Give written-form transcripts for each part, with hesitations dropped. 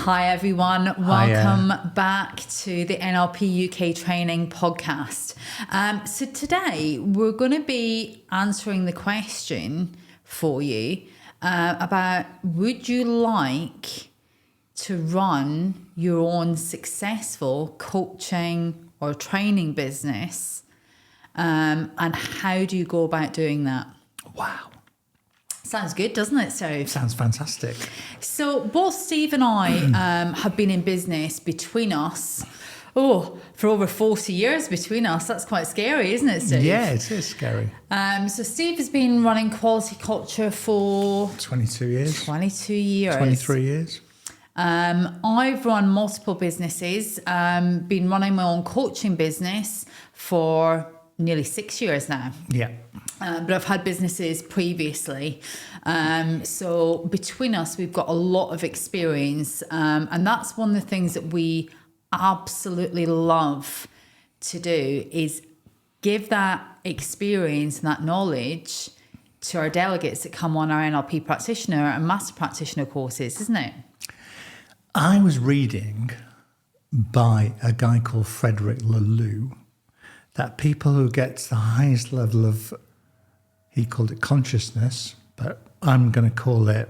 Hi everyone, welcome back to the NLP UK Training Podcast. So today we're going to be answering the question for you about would you like to run your own successful coaching or training business, and how do you go about doing that? Wow. Sounds good, doesn't it, Steve? Sounds fantastic. So both Steve and I have been in business between us, for over 40 years between us. That's quite scary, isn't it, Steve? Yeah, it is scary. So Steve has been running Quality Culture for 22 years. 22 years. 23 years. I've run multiple businesses, been running my own coaching business for nearly 6 years now. Yeah. But I've had businesses previously. So between us, we've got a lot of experience. And that's one of the things that we absolutely love to do is give that experience and that knowledge to our delegates that come on our NLP Practitioner and Master Practitioner courses, isn't it? I was reading by a guy called Frederick Laloux that people who get to the highest level of, he called it consciousness, but I'm going to call it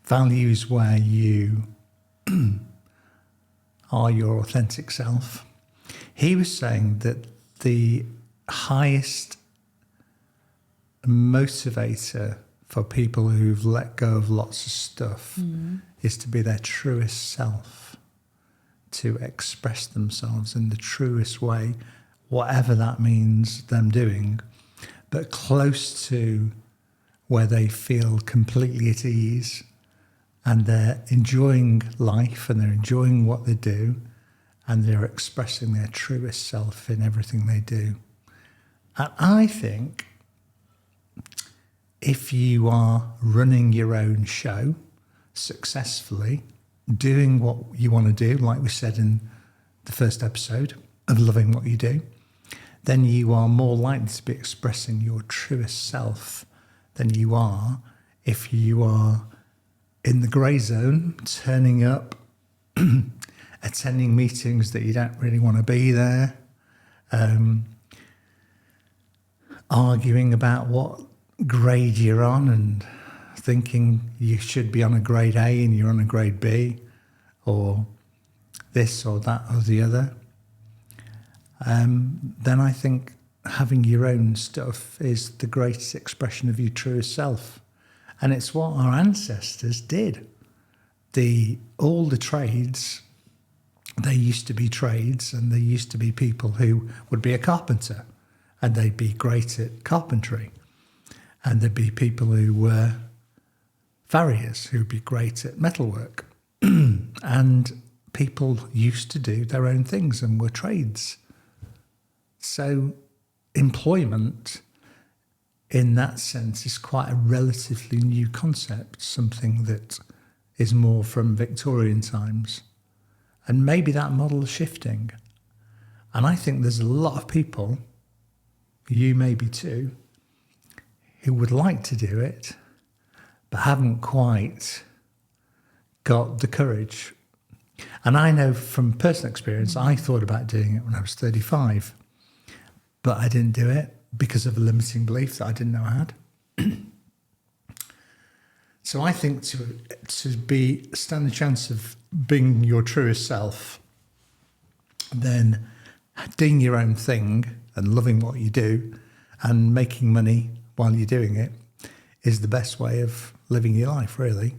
values, where you are your authentic self. He was saying that the highest motivator for people who've let go of lots of stuff is to be their truest self, to express themselves in the truest way, whatever that means them doing, but close to where they feel completely at ease and they're enjoying life and they're enjoying what they do and they're expressing their truest self in everything they do. And I think if you are running your own show successfully, doing what you want to do, like we said in the first episode of loving what you do, then you are more likely to be expressing your truest self than you are if you are in the grey zone, turning up, attending meetings that you don't really want to be there, arguing about what grade you're on and thinking you should be on a grade A and you're on a grade B, or this or that or the other. Then I think having your own stuff is the greatest expression of your truest self. And it's what our ancestors did. All the trades, they used to be trades, and there used to be people who would be a carpenter and they'd be great at carpentry. And there'd be people who were farriers who'd be great at metalwork. And people used to do their own things and were trades. So employment in that sense is quite a relatively new concept, something that is more from Victorian times. And maybe that model is shifting. And I think there's a lot of people, you maybe too, who would like to do it, but haven't quite got the courage. And I know from personal experience, I thought about doing it when I was 35. But I didn't do it because of a limiting belief that I didn't know I had. So I think to stand the chance of being your truest self, then doing your own thing and loving what you do and making money while you're doing it is the best way of living your life, really,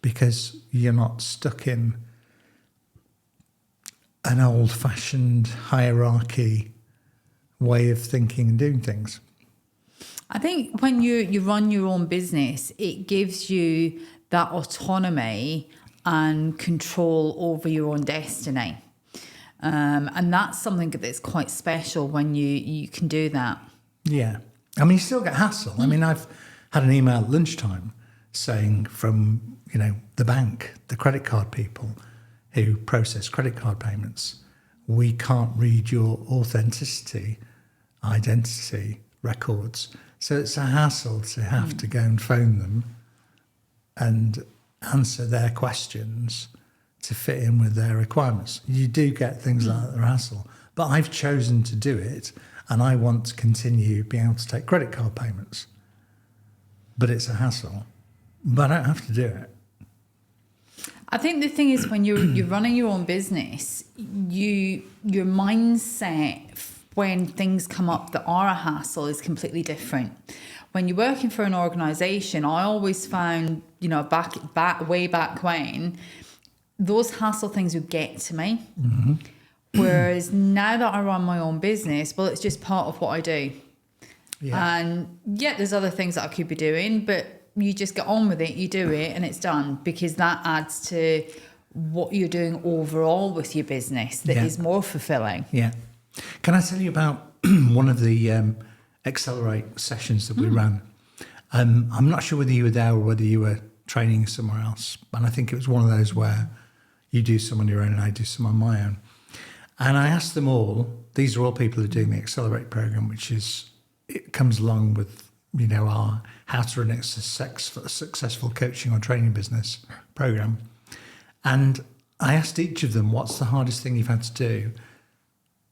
because you're not stuck in an old-fashioned hierarchy way of thinking and doing things. I think when you run your own business, it gives you that autonomy and control over your own destiny. And that's something that's quite special when you can do that. Yeah. I mean, you still get hassle. I mean, I've had an email at lunchtime saying from, the bank, the credit card people who process credit card payments, we can't read your identity records. So it's a hassle to have to go and phone them and answer their questions to fit in with their requirements. You do get things like that are hassle, but I've chosen to do it, and I want to continue being able to take credit card payments. But it's a hassle, but I don't have to do it. I think the thing is, when you're running your own business, your mindset when things come up that are a hassle is completely different. When you're working for an organisation, I always found, way back when, those hassle things would get to me. Mm-hmm. Whereas now that I run my own business, well, it's just part of what I do. Yeah. And there's other things that I could be doing, but you just get on with it, you do it, and it's done, because that adds to what you're doing overall with your business that is more fulfilling. Yeah. Can I tell you about one of the Accelerate sessions that we ran? I'm not sure whether you were there or whether you were training somewhere else, and I think it was one of those where you do some on your own and I do some on my own. And I asked them all, these are all people who are doing the Accelerate program, which is, it comes along with, our How to Run a Successful Coaching or Training Business program. And I asked each of them, what's the hardest thing you've had to do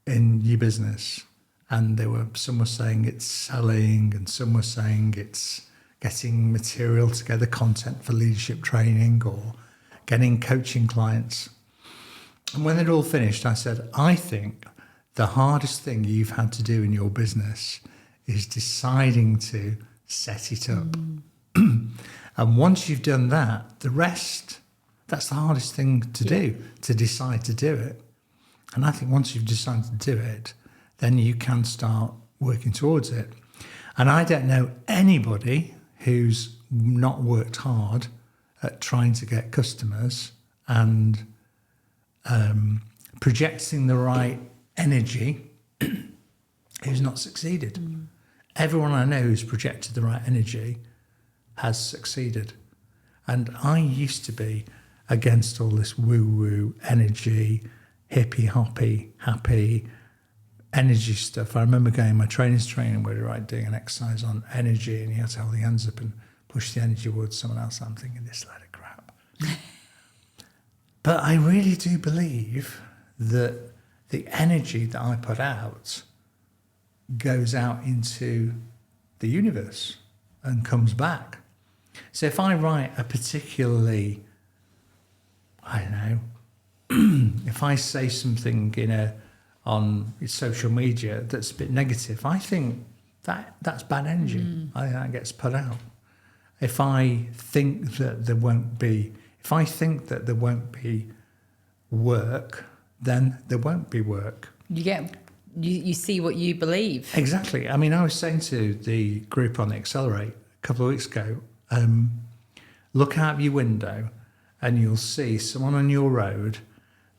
in your business? And some were saying it's selling, and some were saying it's getting material together, content for leadership training, or getting coaching clients. And when they'd all finished, I said, I think the hardest thing you've had to do in your business is deciding to set it up. And once you've done that, the rest, that's the hardest thing to do, to decide to do it. And I think once you've decided to do it, then you can start working towards it. And I don't know anybody who's not worked hard at trying to get customers and projecting the right energy who's not succeeded. Everyone I know who's projected the right energy has succeeded. And I used to be against all this woo-woo energy, hippie-hoppy, happy energy stuff. I remember going in my training where we were doing an exercise on energy, and you had to hold your hands up and push the energy towards someone else. I'm thinking, this load of crap. But I really do believe that the energy that I put out goes out into the universe and comes back. So if I write a particularly, I don't know, if I say something on social media that's a bit negative, I think that's bad energy. I think that gets put out. If I think that there won't be work, then there won't be work. You see what you believe. Exactly. I mean, I was saying to the group on the Accelerate a couple of weeks ago, look out your window and you'll see someone on your road,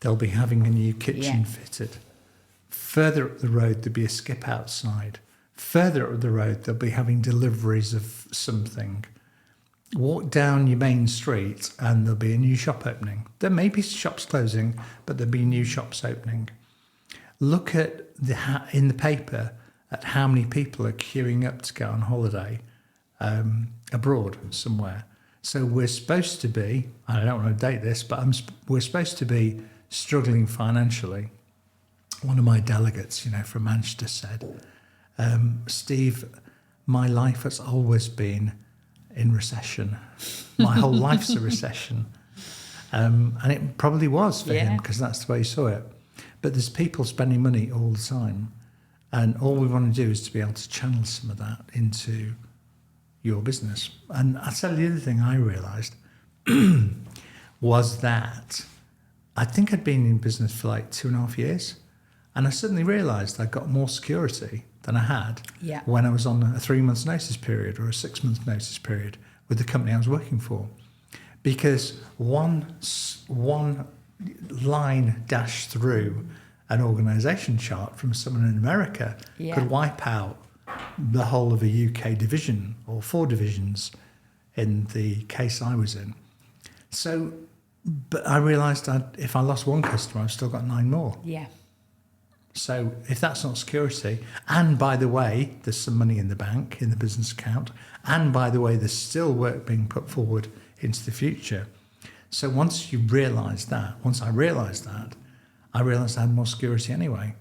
they'll be having a new kitchen fitted. Further up the road, there'll be a skip outside. Further up the road, they'll be having deliveries of something. Walk down your main street and there'll be a new shop opening. There may be shops closing, but there'll be new shops opening. Look at in the paper at how many people are queuing up to go on holiday abroad somewhere. So we're supposed to be, I don't want to date this, but we're supposed to be struggling financially. One of my delegates, from Manchester said, Steve, my life has always been in recession. My whole life's a recession. And it probably was for him, because that's the way he saw it. But there's people spending money all the time. And all we want to do is to be able to channel some of that into your business. And I'll tell you the other thing I realised was that I think I'd been in business for like 2.5 years. And I suddenly realised I got more security than I had when I was on a 3-month notice period or a 6-month notice period with the company I was working for. Because one line dashed through an organisation chart from someone in America could wipe out the whole of a UK division or 4 divisions in the case I was in. So, but I realised if I lost one customer, I've still got 9 more. Yeah. So if that's not security, and by the way, there's some money in the bank, in the business account, and by the way, there's still work being put forward into the future. So once I realised that, I realised I had more security anyway.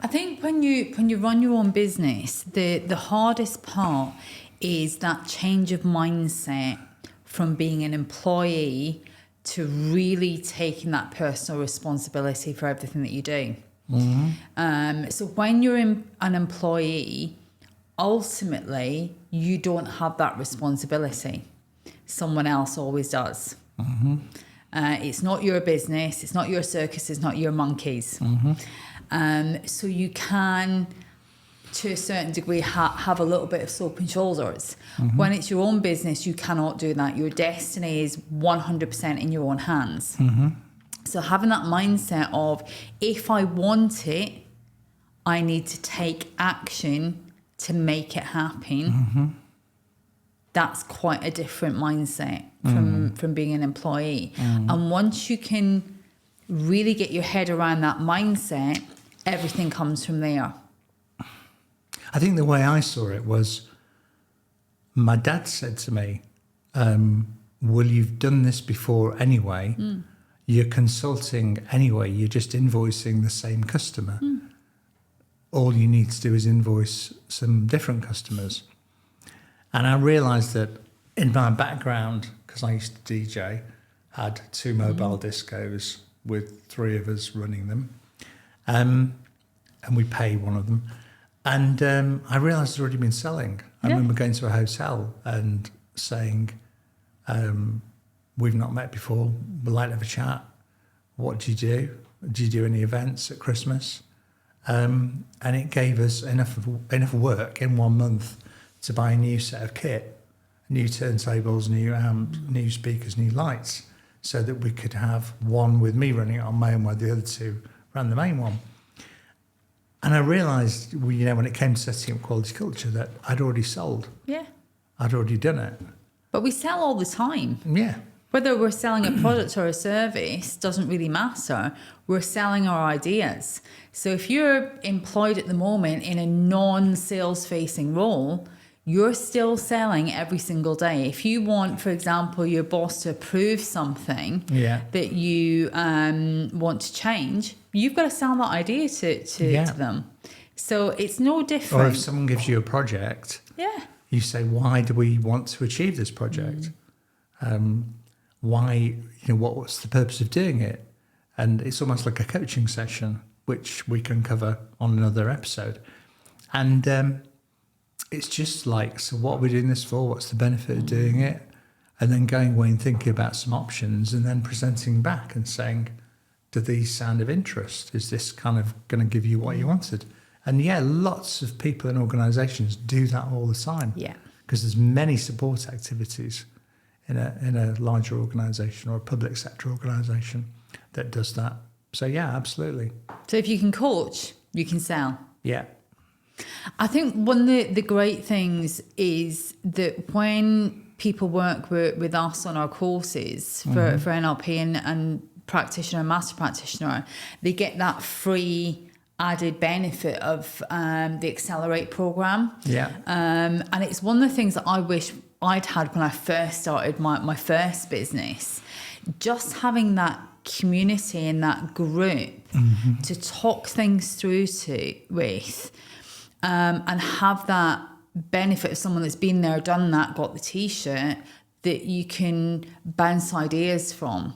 I think when you run your own business, the hardest part is that change of mindset from being an employee to really taking that personal responsibility for everything that you do. So when you're an employee, ultimately you don't have that responsibility. Someone else always does. It's not your business, it's not your circus, it's not your monkeys. So you can, to a certain degree, have a little bit of soap and shoulders. When it's your own business, you cannot do that. Your destiny is 100% in your own hands. So having that mindset of, if I want it, I need to take action to make it happen. That's quite a different mindset from being an employee. And once you can really get your head around that mindset, everything comes from there. I think the way I saw it was, my dad said to me, well, you've done this before anyway. You're consulting anyway. You're just invoicing the same customer. All you need to do is invoice some different customers. And I realised that in my background, because I used to DJ, had 2 mobile discos with 3 of us running them. And we pay one of them. And I realised it's already been selling. I remember going to a hotel and saying, we've not met before, we'd like to have a chat. What do you do? Do you do any events at Christmas? And it gave us enough work in 1 month to buy a new set of kit, new turntables, new amps, new speakers, new lights, so that we could have one with me running it on my own while the other 2 ran the main one. And I realised, when it came to setting up quality culture, that I'd already sold. Yeah. I'd already done it. But we sell all the time. Yeah. Whether we're selling a product or a service doesn't really matter. We're selling our ideas. So if you're employed at the moment in a non-sales facing role, you're still selling every single day. If you want, for example, your boss to approve something that you want to change, you've got to sell that idea to them. So it's no different. Or if someone gives you a project, you say, why do we want to achieve this project? Why, what's the purpose of doing it? And it's almost like a coaching session, which we can cover on another episode. And it's just like, so what are we doing this for? What's the benefit of doing it? And then going away and thinking about some options and then presenting back and saying, do these sound of interest? Is this kind of going to give you what you wanted? And lots of people and organisations do that all the time. Yeah. Because there's many support activities in a larger organisation or a public sector organisation that does that. So absolutely. So if you can coach, you can sell. Yeah. I think one of the great things is that when people work with us on our courses for NLP and practitioner and master practitioner, they get that free added benefit of the Accelerate program. Yeah. And it's one of the things that I wish I'd had when I first started my first business. Just having that community and that group to talk things through with. And have that benefit of someone that's been there, done that, got the T-shirt, that you can bounce ideas from.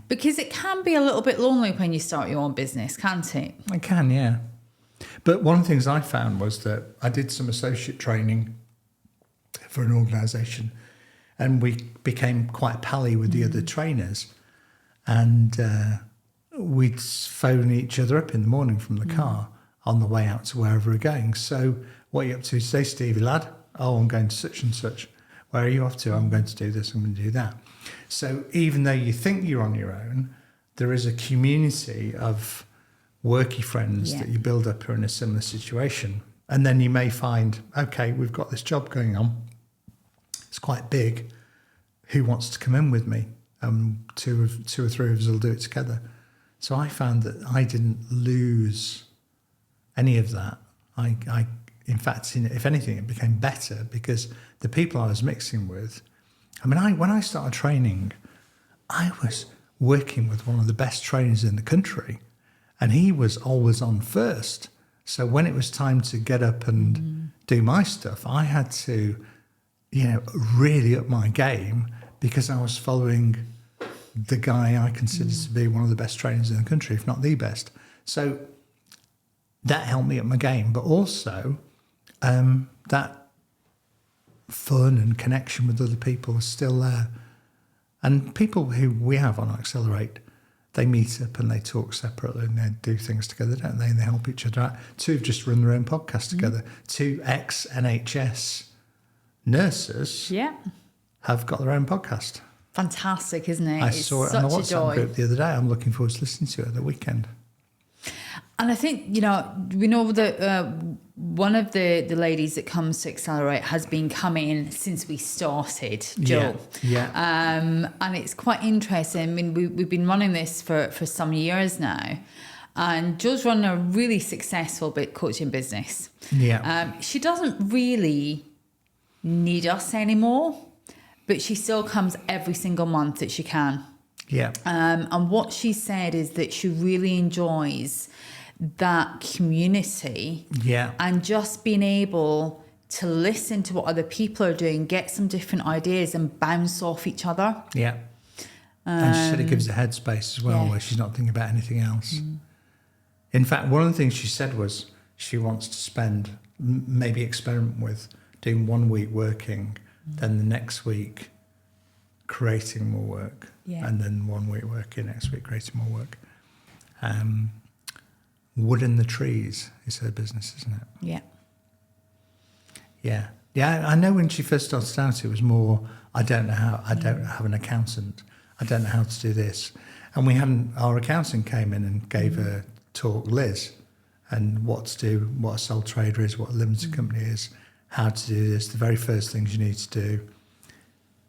Because it can be a little bit lonely when you start your own business, can't it? It can, yeah. But one of the things I found was that I did some associate training for an organisation, and we became quite pally with the other trainers. And we'd phone each other up in the morning from the car on the way out to wherever we're going. So what are you up to today, Stevie lad? Oh, I'm going to such and such. Where are you off to? I'm going to do this, I'm going to do that. So even though you think you're on your own, there is a community of worky friends that you build up who are in a similar situation. And then you may find, okay, we've got this job going on. It's quite big. Who wants to come in with me? 2 or 3 of us will do it together. So I found that I didn't lose any of that. I in fact, if anything, it became better because the people I was mixing with, when I started training, I was working with one of the best trainers in the country, and he was always on first. So when it was time to get up and do my stuff, I had to, really up my game, because I was following the guy I consider to be one of the best trainers in the country, if not the best. So that helped me up my game, but also that fun and connection with other people is still there. And people who we have on Accelerate, they meet up and they talk separately and they do things together, don't they? And they help each other out. 2 have just run their own podcast together. 2 ex-NHS nurses have got their own podcast. Fantastic, isn't it? I saw it on the WhatsApp group the other day. I'm looking forward to listening to it at the weekend. And I think, we know that one of the ladies that comes to Accelerate has been coming since we started, Jo. Yeah. And it's quite interesting. I mean, we've been running this for some years now. And Jo's running a really successful coaching business. Yeah. She doesn't really need us anymore, but she still comes every single month that she can. Yeah. And what she said is that she really enjoys that community, and just being able to listen to what other people are doing, get some different ideas and bounce off each other. Yeah. And she said it gives a headspace as well, where she's not thinking about anything else. In fact, one of the things she said was she wants to maybe experiment with doing 1 week working, then the next week creating more work, and then 1 week working, next week creating more work. Wood in the trees is her business, isn't it? Yeah. Yeah. Yeah, I know when she first started out, it was more, I don't have an accountant. I don't know how to do this. And our accountant came in and gave a talk, Liz, and what a sole trader is, what a limited company is, how to do this, the very first things you need to do.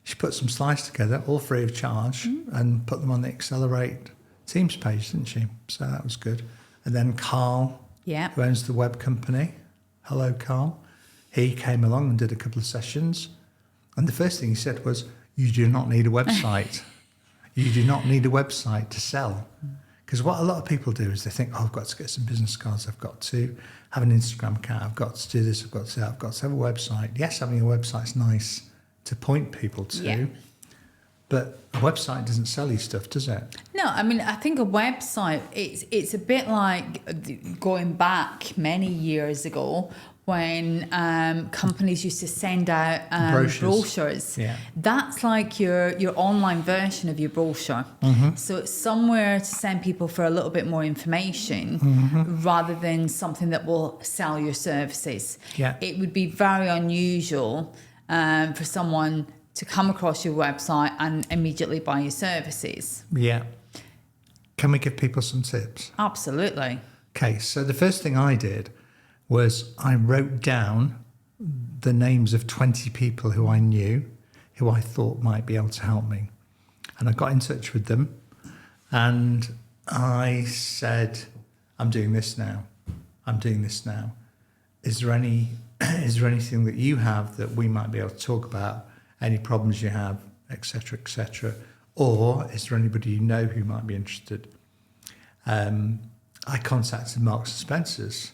She put some slides together, all free of charge, and put them on the Accelerate Teams page, didn't she? So that was good. And then Carl, who owns the web company, hello Carl, he came along and did a couple of sessions. And the first thing he said was, you do not need a website. You do not need a website to sell. Because what a lot of people do is they think, I've got to get some business cards, I've got to have an Instagram account, I've got to do this, I've got to do that, I've got to have a website. Yes, having a website's nice to point people to, but a website doesn't sell you stuff, does it? No, I mean, I think a website, it's a bit like going back many years ago when companies used to send out brochures. Yeah. That's like your online version of your brochure. So it's somewhere to send people for a little bit more information rather than something that will sell your services. Yeah. It would be very unusual for someone to come across your website and immediately buy your services. Yeah. Can we give people some tips? Absolutely. Okay, so the first thing I did was I wrote down the names of 20 people who I knew, who I thought might be able to help me. And I got in touch with them and I said, I'm doing this now. I'm doing this now. Is there anything that you have that we might be able to talk about? Any problems you have, etc., etc. Or is there anybody you know who might be interested? I contacted Marks and Spencer's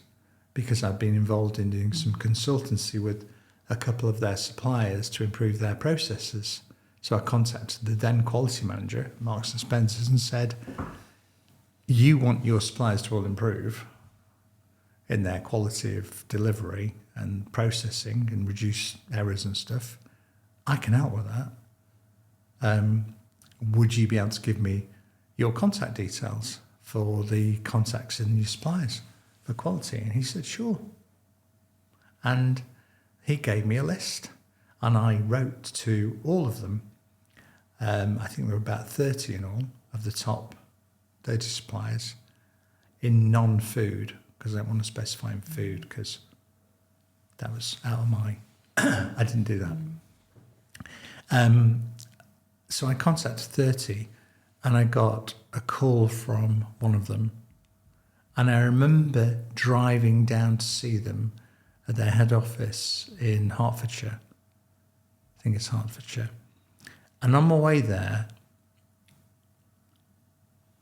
because I've been involved in doing some consultancy with a couple of their suppliers to improve their processes. So I contacted the then quality manager, Marks and Spencer's, and said, you want your suppliers to all improve in their quality of delivery and processing and reduce errors and stuff. I can help with that. Would you be able to give me your contact details for the contacts in your suppliers for quality? And he said, sure. And he gave me a list and I wrote to all of them. I think there were about 30 in all of the top 30 suppliers in non-food, because I don't want to specify in food because that was out of my, I didn't do that. So I contacted 30 and I got a call from one of them. And I remember driving down to see them at their head office in Hertfordshire. I think it's Hertfordshire. And on my way there,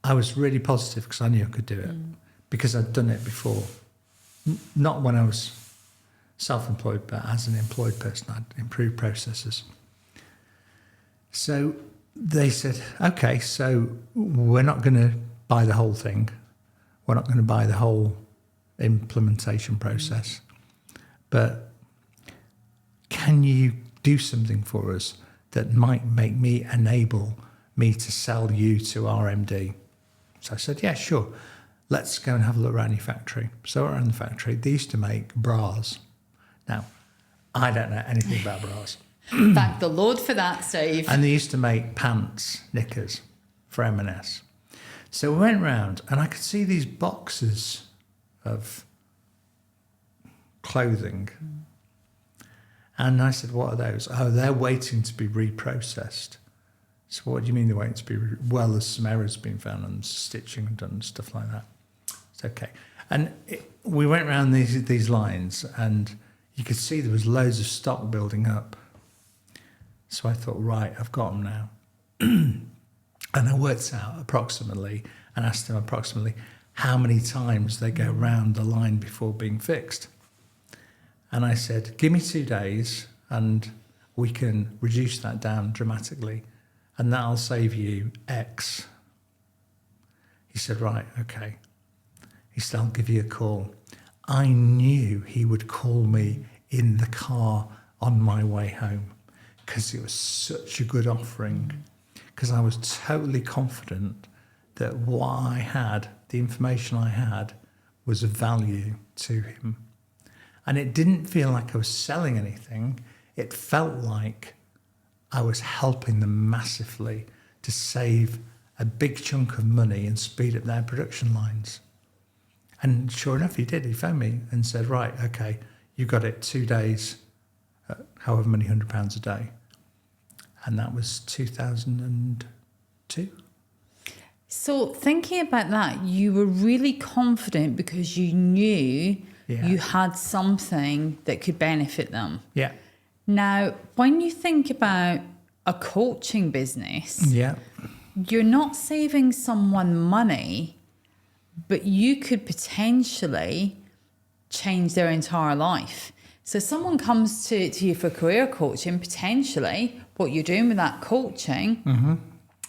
I was really positive because I knew I could do it because I'd done it before. Not when I was self-employed, but as an employed person, I'd improved processes. So they said, okay, so we're not going to buy the whole thing. We're not going to buy the whole implementation process. But can you do something for us that might enable me to sell you to our MD? So I said, yeah, sure. Let's go and have a look around your factory. So around the factory, they used to make bras. Now, I don't know anything about bras. Thank the Lord for that, Steve. And they used to make pants, knickers for M&S. So we went round and I could see these boxes of clothing. And I said, what are those? Oh, they're waiting to be reprocessed. So what do you mean they're waiting to be well, there's some errors been found and stitching and done, stuff like that. It's okay. And we went around these lines and you could see there was loads of stock building up. So I thought, right, I've got them now. And I worked out approximately and asked them approximately how many times they go round the line before being fixed. And I said, give me 2 days and we can reduce that down dramatically and that'll save you X. He said, right, okay. He said, I'll give you a call. I knew he would call me in the car on my way home because it was such a good offering, because I was totally confident that what I had, the information I had, was of value to him. And it didn't feel like I was selling anything. It felt like I was helping them massively to save a big chunk of money and speed up their production lines. And sure enough, he did. He phoned me and said, right, okay, you got it 2 days, however many £100 a day. And that was 2002. So thinking about that, you were really confident because you knew you had something that could benefit them. Yeah. Now, when you think about a coaching business, you're not saving someone money, but you could potentially change their entire life. So someone comes to you for career coaching, potentially what you're doing with that coaching,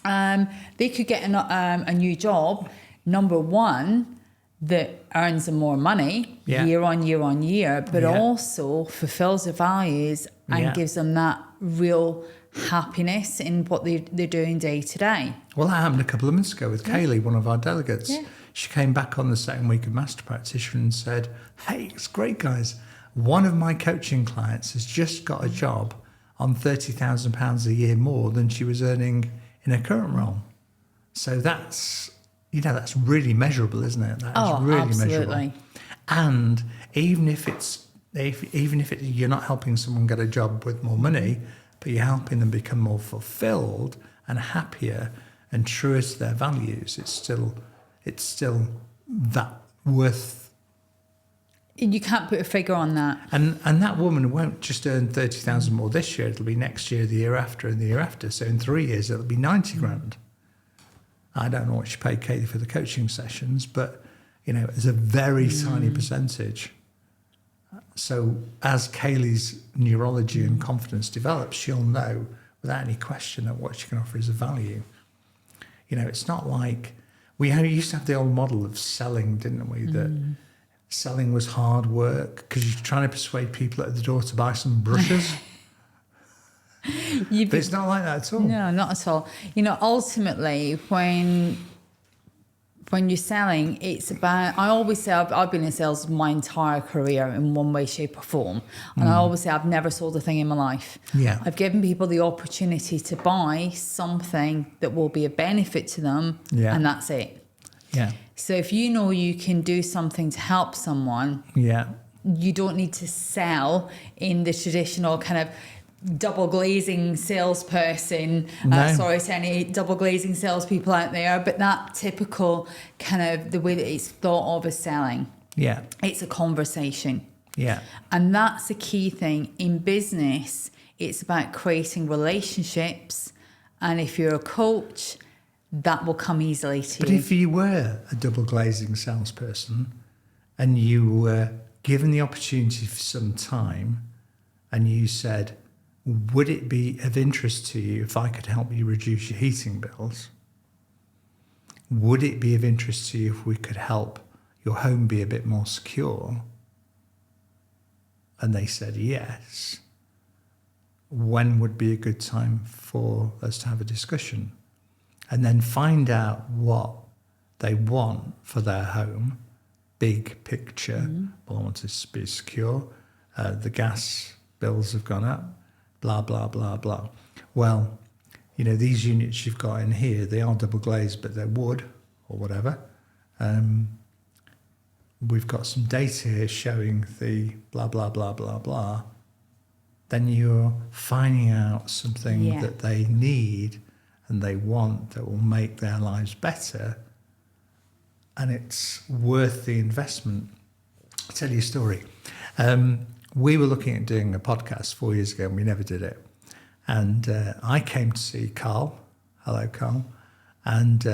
they could get a new job, number one, that earns them more money year on year, but also fulfills their values and gives them that real happiness in what they're doing day to day. Well, that happened a couple of months ago with Kaylee, one of our delegates. Yeah. She came back on the second week of Master Practitioner and said, hey, it's great, guys. One of my coaching clients has just got a job on £30,000 a year more than she was earning in her current role. So that's really measurable, isn't it? That's really absolutely measurable. And even if you're not helping someone get a job with more money, but you're helping them become more fulfilled and happier and truest to their values, it's still that worth. You can't put a figure on that. And that woman won't just earn 30,000 more this year. It'll be next year, the year after, and the year after. So in 3 years, it'll be 90 grand. I don't know what she paid Kaylee for the coaching sessions, but it's a very tiny percentage. So as Kaylee's neurology and confidence develops, she'll know without any question that what she can offer is of value. It's not like we used to have the old model of selling, didn't we? That selling was hard work because you're trying to persuade people at the door to buy some brushes. But it's not like that at all. No, not at all. Ultimately, when you're selling, it's about, I always say I've been in sales my entire career in one way, shape or form. And I always say I've never sold a thing in my life. Yeah. I've given people the opportunity to buy something that will be a benefit to them. Yeah. And that's it. Yeah. So if you know you can do something to help someone, you don't need to sell in the traditional kind of double glazing salesperson. Sorry to any double glazing salespeople out there, but that typical kind of the way that it's thought of as selling. Yeah. It's a conversation. Yeah. And that's the key thing in business. It's about creating relationships. And if you're a coach, that will come easily to But you. if you were a double glazing salesperson and you were given the opportunity for some time and you said, would it be of interest to you if I could help you reduce your heating bills? Would it be of interest to you if we could help your home be a bit more secure? And they said yes. When would be a good time for us to have a discussion? And then find out what they want for their home, big picture. Well, I want this to be secure. The gas bills have gone up, blah, blah, blah, blah. Well, you know, these units you've got in here, they are double glazed, but they're wood or whatever. We've got some data here showing the blah, blah, blah, blah, blah. Then you're finding out something that they need and they want that will make their lives better, and it's worth the investment. I'll tell you a story. We were looking at doing a podcast 4 years ago and we never did it. And I came to see Carl. Hello, Carl. And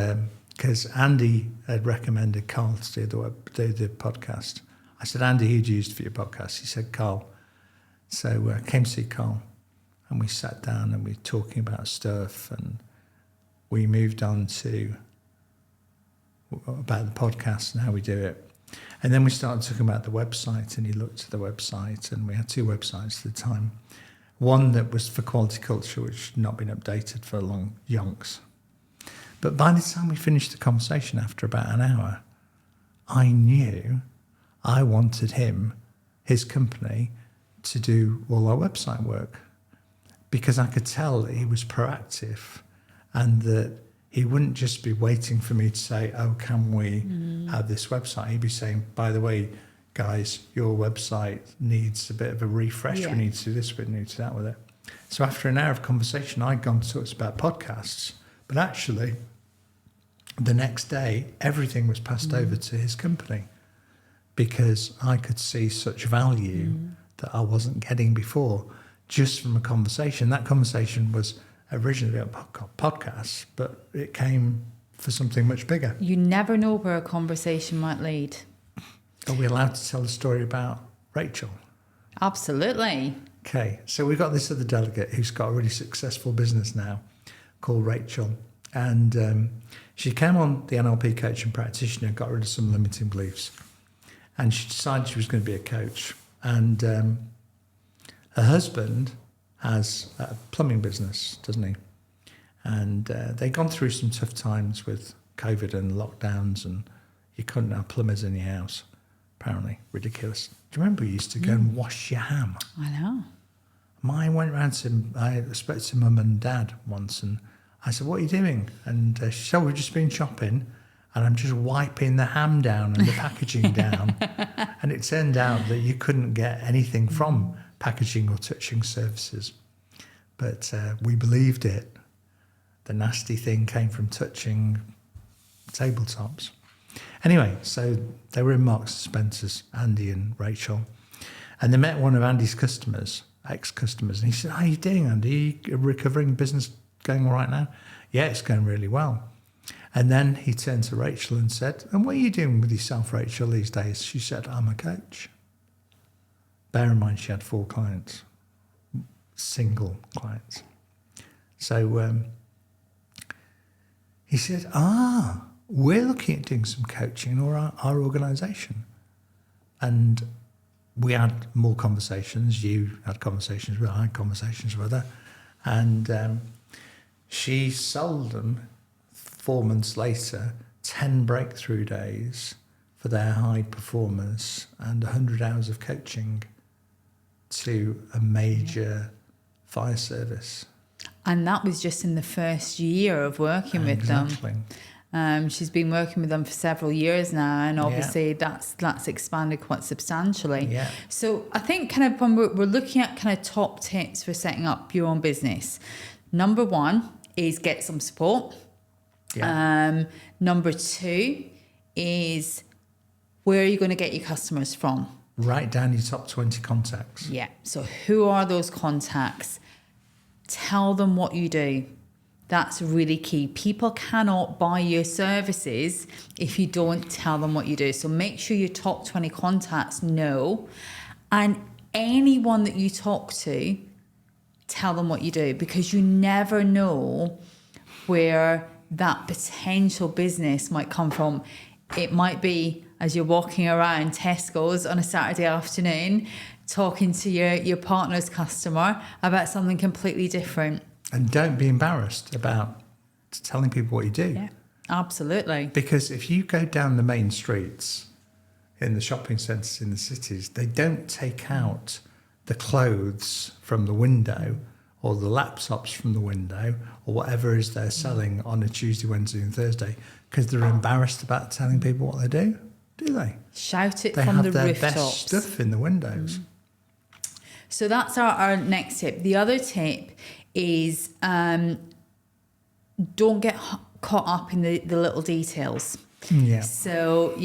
because Andy had recommended Carl to do the podcast. I said, Andy, who'd you used for your podcast? He said, Carl. So I came to see Carl and we sat down and we were talking about stuff, and we moved on to about the podcast and how we do it. And then we started talking about the website, and he looked at the website, and we had 2 websites at the time. One that was for quality culture, which had not been updated for long yonks. But by the time we finished the conversation after about an hour, I knew I wanted his company, to do all our website work, because I could tell that he was proactive and that he wouldn't just be waiting for me to say, oh, can we have this website? He'd be saying, by the way, guys, your website needs a bit of a refresh. We need to do this, we need to do that with it. So after an hour of conversation, I'd gone to talk about podcasts, but actually the next day, everything was passed over to his company, because I could see such value that I wasn't getting before, just from a conversation. That conversation was originally a podcast, but it came for something much bigger. You never know where a conversation might lead. Are we allowed to tell the story about Rachel? Absolutely. Okay, so we've got this other delegate who's got a really successful business now called Rachel. And she came on the NLP Coaching Practitioner, got rid of some limiting beliefs. And she decided she was going to be a coach. And her husband has a plumbing business, doesn't he? And they'd gone through some tough times with COVID and lockdowns, and you couldn't have plumbers in your house, apparently. Ridiculous. Do you remember you used to go and wash your ham? I know. I went round to, I spoke to mum and dad once, and I said, what are you doing? And she said, we've just been shopping, and I'm just wiping the ham down and the packaging down. And it turned out that you couldn't get anything from packaging or touching services. But we believed it. The nasty thing came from touching tabletops. Anyway, so they were in Marks and Spencer's, Andy and Rachel, and they met one of Andy's customers, ex-customers, and he said, how are you doing, Andy? Are you recovering, business going all right now? Yeah, it's going really well. And then he turned to Rachel and said, and what are you doing with yourself, Rachel, these days? She said, I'm a coach. Bear in mind, she had 4 clients, single clients. So he said, we're looking at doing some coaching in our organisation. And we had more conversations. You had conversations with her, I had conversations with her. And she sold them 4 months later, 10 breakthrough days for their high performers and 100 hours of coaching to a major fire service. And that was just in the first year of working with them. She's been working with them for several years now, and obviously that's expanded quite substantially. Yeah. So I think kind of when we're looking at kind of top tips for setting up your own business, number 1 is get some support. Yeah. Number 2 is, where are you going to get your customers from? Write down your top 20 contacts. Yeah. So who are those contacts? Tell them what you do. That's really key. People cannot buy your services if you don't tell them what you do. So make sure your top 20 contacts know, and anyone that you talk to, tell them what you do, because you never know where that potential business might come from. It might be as you're walking around Tesco's on a Saturday afternoon, talking to your partner's customer about something completely different. And don't be embarrassed about telling people what you do. Yeah, absolutely. Because if you go down the main streets in the shopping centres in the cities, they don't take out the clothes from the window or the laptops from the window or whatever it is they're selling on a Tuesday, Wednesday and Thursday because they're embarrassed about telling people what they do they? Shout it they from the have their rooftops. best stuff in the windows. So that's our next tip. The other tip is don't get caught up in the little details. Yeah. So,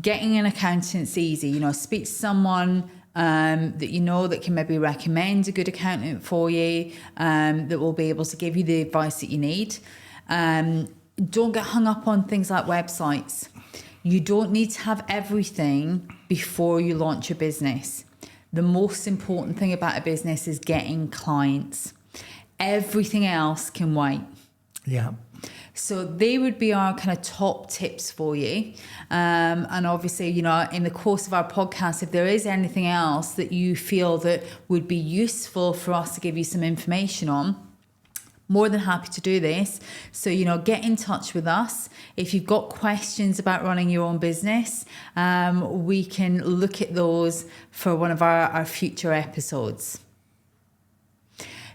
getting an accountant's easy. Speak to someone that that can maybe recommend a good accountant for you, that will be able to give you the advice that you need. Don't get hung up on things like websites. You don't need to have everything before you launch your business. The most important thing about a business is getting clients. Everything else can wait. Yeah. So they would be our kind of top tips for you. And obviously, in the course of our podcast, if there is anything else that you feel that would be useful for us to give you some information on, more than happy to do this. So, get in touch with us. If you've got questions about running your own business, we can look at those for one of our future episodes.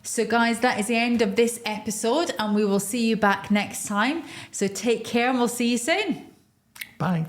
So guys, that is the end of this episode, and we will see you back next time. So take care and we'll see you soon. Bye.